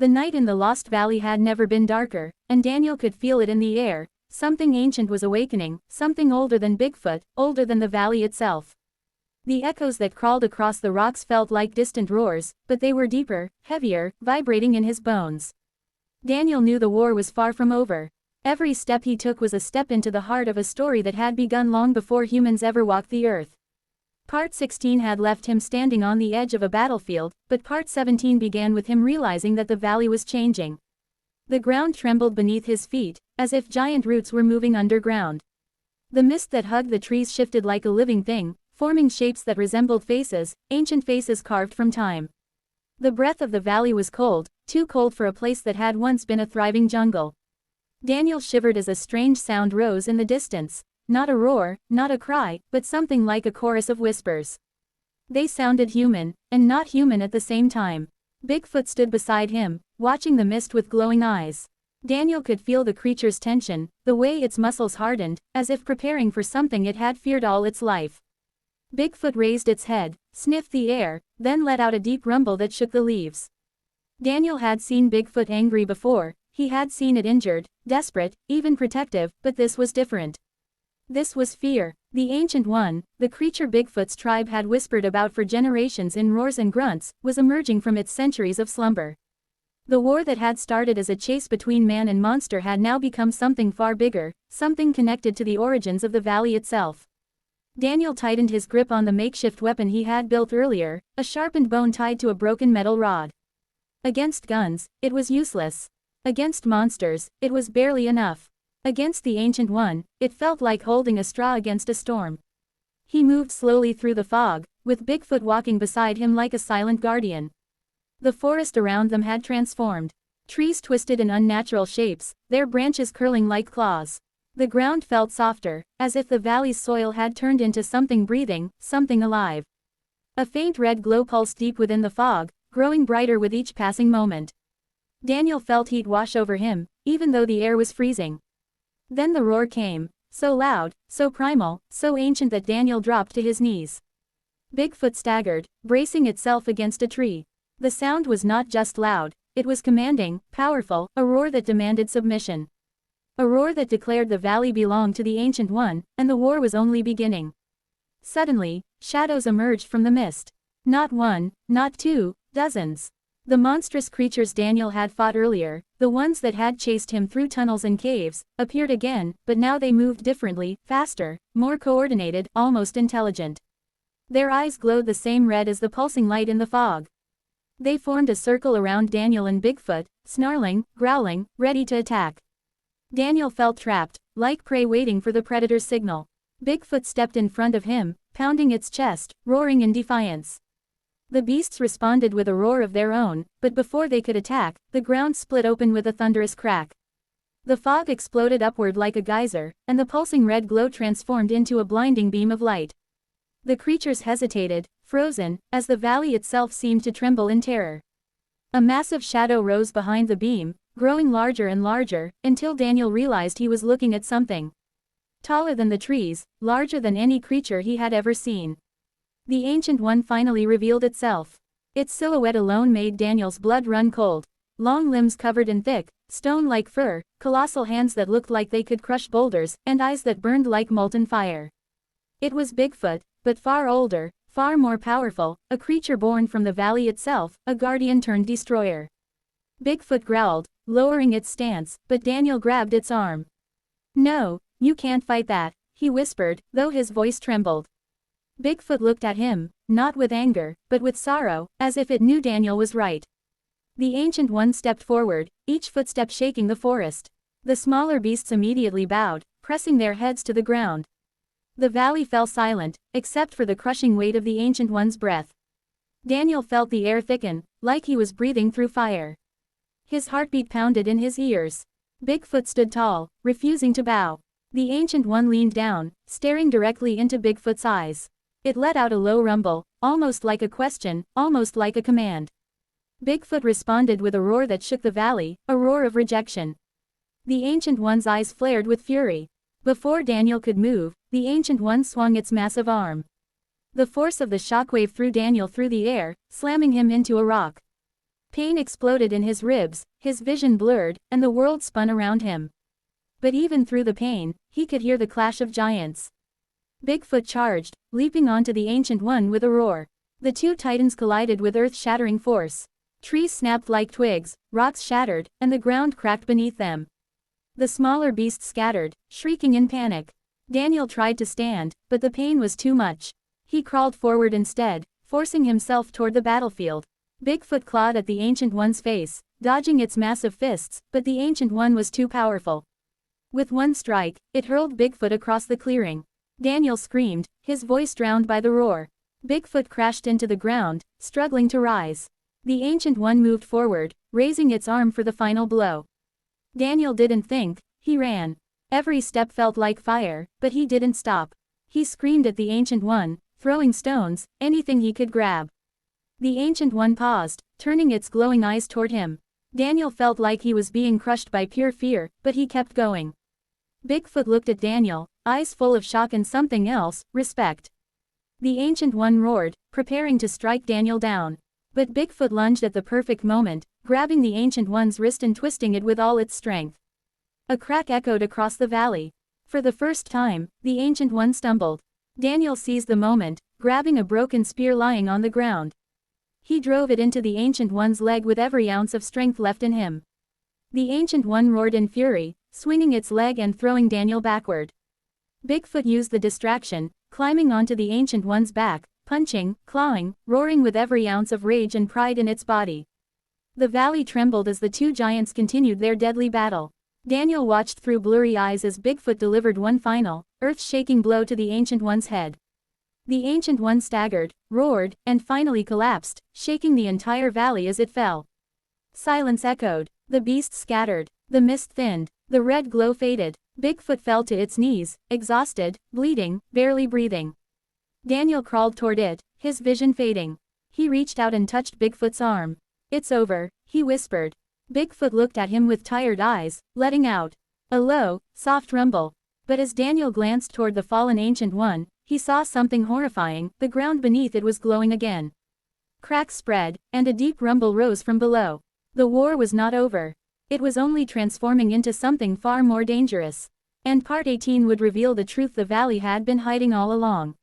The night in the Lost Valley had never been darker, and Daniel could feel it in the air. Something ancient was awakening, something older than Bigfoot, older than the valley itself. The echoes that crawled across the rocks felt like distant roars, but they were deeper, heavier, vibrating in his bones. Daniel knew the war was far from over. Every step he took was a step into the heart of a story that had begun long before humans ever walked the earth. Part 16 had left him standing on the edge of a battlefield, but Part 17 began with him realizing that the valley was changing. The ground trembled beneath his feet, as if giant roots were moving underground. The mist that hugged the trees shifted like a living thing, forming shapes that resembled faces, ancient faces carved from time. The breath of the valley was cold, too cold for a place that had once been a thriving jungle. Daniel shivered as a strange sound rose in the distance. Not a roar, not a cry, but something like a chorus of whispers. They sounded human, and not human at the same time. Bigfoot stood beside him, watching the mist with glowing eyes. Daniel could feel the creature's tension, the way its muscles hardened, as if preparing for something it had feared all its life. Bigfoot raised its head, sniffed the air, then let out a deep rumble that shook the leaves. Daniel had seen Bigfoot angry before, he had seen it injured, desperate, even protective, but this was different. This was fear. The Ancient One, the creature Bigfoot's tribe had whispered about for generations in roars and grunts, was emerging from its centuries of slumber. The war that had started as a chase between man and monster had now become something far bigger, something connected to the origins of the valley itself. Daniel tightened his grip on the makeshift weapon he had built earlier, a sharpened bone tied to a broken metal rod. Against guns, it was useless. Against monsters, it was barely enough. Against the Ancient One, it felt like holding a straw against a storm. He moved slowly through the fog, with Bigfoot walking beside him like a silent guardian. The forest around them had transformed. Trees twisted in unnatural shapes, their branches curling like claws. The ground felt softer, as if the valley's soil had turned into something breathing, something alive. A faint red glow pulsed deep within the fog, growing brighter with each passing moment. Daniel felt heat wash over him, even though the air was freezing. Then the roar came, so loud, so primal, so ancient that Daniel dropped to his knees. Bigfoot staggered, bracing itself against a tree. The sound was not just loud, it was commanding, powerful, a roar that demanded submission. A roar that declared the valley belonged to the Ancient One, and the war was only beginning. Suddenly, shadows emerged from the mist. Not one, not two, dozens. The monstrous creatures Daniel had fought earlier, the ones that had chased him through tunnels and caves, appeared again, but now they moved differently, faster, more coordinated, almost intelligent. Their eyes glowed the same red as the pulsing light in the fog. They formed a circle around Daniel and Bigfoot, snarling, growling, ready to attack. Daniel felt trapped, like prey waiting for the predator's signal. Bigfoot stepped in front of him, pounding its chest, roaring in defiance. The beasts responded with a roar of their own, but before they could attack, the ground split open with a thunderous crack. The fog exploded upward like a geyser, and the pulsing red glow transformed into a blinding beam of light. The creatures hesitated, frozen, as the valley itself seemed to tremble in terror. A massive shadow rose behind the beam, growing larger and larger, until Daniel realized he was looking at something taller than the trees, larger than any creature he had ever seen. The Ancient One finally revealed itself. Its silhouette alone made Daniel's blood run cold. Long limbs covered in thick, stone-like fur, colossal hands that looked like they could crush boulders, and eyes that burned like molten fire. It was Bigfoot, but far older, far more powerful, a creature born from the valley itself, a guardian turned destroyer. Bigfoot growled, lowering its stance, but Daniel grabbed its arm. "No, you can't fight that," he whispered, though his voice trembled. Bigfoot looked at him, not with anger, but with sorrow, as if it knew Daniel was right. The Ancient One stepped forward, each footstep shaking the forest. The smaller beasts immediately bowed, pressing their heads to the ground. The valley fell silent, except for the crushing weight of the Ancient One's breath. Daniel felt the air thicken, like he was breathing through fire. His heartbeat pounded in his ears. Bigfoot stood tall, refusing to bow. The Ancient One leaned down, staring directly into Bigfoot's eyes. It let out a low rumble, almost like a question, almost like a command. Bigfoot responded with a roar that shook the valley, a roar of rejection. The Ancient One's eyes flared with fury. Before Daniel could move, the Ancient One swung its massive arm. The force of the shockwave threw Daniel through the air, slamming him into a rock. Pain exploded in his ribs, his vision blurred, and the world spun around him. But even through the pain, he could hear the clash of giants. Bigfoot charged, leaping onto the Ancient One with a roar. The two titans collided with earth-shattering force. Trees snapped like twigs, rocks shattered, and the ground cracked beneath them. The smaller beasts scattered, shrieking in panic. Daniel tried to stand, but the pain was too much. He crawled forward instead, forcing himself toward the battlefield. Bigfoot clawed at the Ancient One's face, dodging its massive fists, but the Ancient One was too powerful. With one strike, it hurled Bigfoot across the clearing. Daniel screamed, his voice drowned by the roar. Bigfoot crashed into the ground, struggling to rise. The Ancient One moved forward, raising its arm for the final blow. Daniel didn't think, he ran. Every step felt like fire, but he didn't stop. He screamed at the Ancient One, throwing stones, anything he could grab. The Ancient One paused, turning its glowing eyes toward him. Daniel felt like he was being crushed by pure fear, but he kept going. Bigfoot looked at Daniel, eyes full of shock and something else, respect. The Ancient One roared, preparing to strike Daniel down. But Bigfoot lunged at the perfect moment, grabbing the Ancient One's wrist and twisting it with all its strength. A crack echoed across the valley. For the first time, the Ancient One stumbled. Daniel seized the moment, grabbing a broken spear lying on the ground. He drove it into the Ancient One's leg with every ounce of strength left in him. The Ancient One roared in fury, swinging its leg and throwing Daniel backward. Bigfoot used the distraction, climbing onto the Ancient One's back, punching, clawing, roaring with every ounce of rage and pride in its body. The valley trembled as the two giants continued their deadly battle. Daniel watched through blurry eyes as Bigfoot delivered one final, earth-shaking blow to the Ancient One's head. The Ancient One staggered, roared, and finally collapsed, shaking the entire valley as it fell. Silence echoed. The beasts scattered. The mist thinned. The red glow faded. Bigfoot fell to its knees, exhausted, bleeding, barely breathing. Daniel crawled toward it, his vision fading. He reached out and touched Bigfoot's arm. "It's over," he whispered. Bigfoot looked at him with tired eyes, letting out a low, soft rumble. But as Daniel glanced toward the fallen Ancient One, he saw something horrifying. The ground beneath it was glowing again. Cracks spread, and a deep rumble rose from below. The war was not over. It was only transforming into something far more dangerous. And Part 18 would reveal the truth the valley had been hiding all along.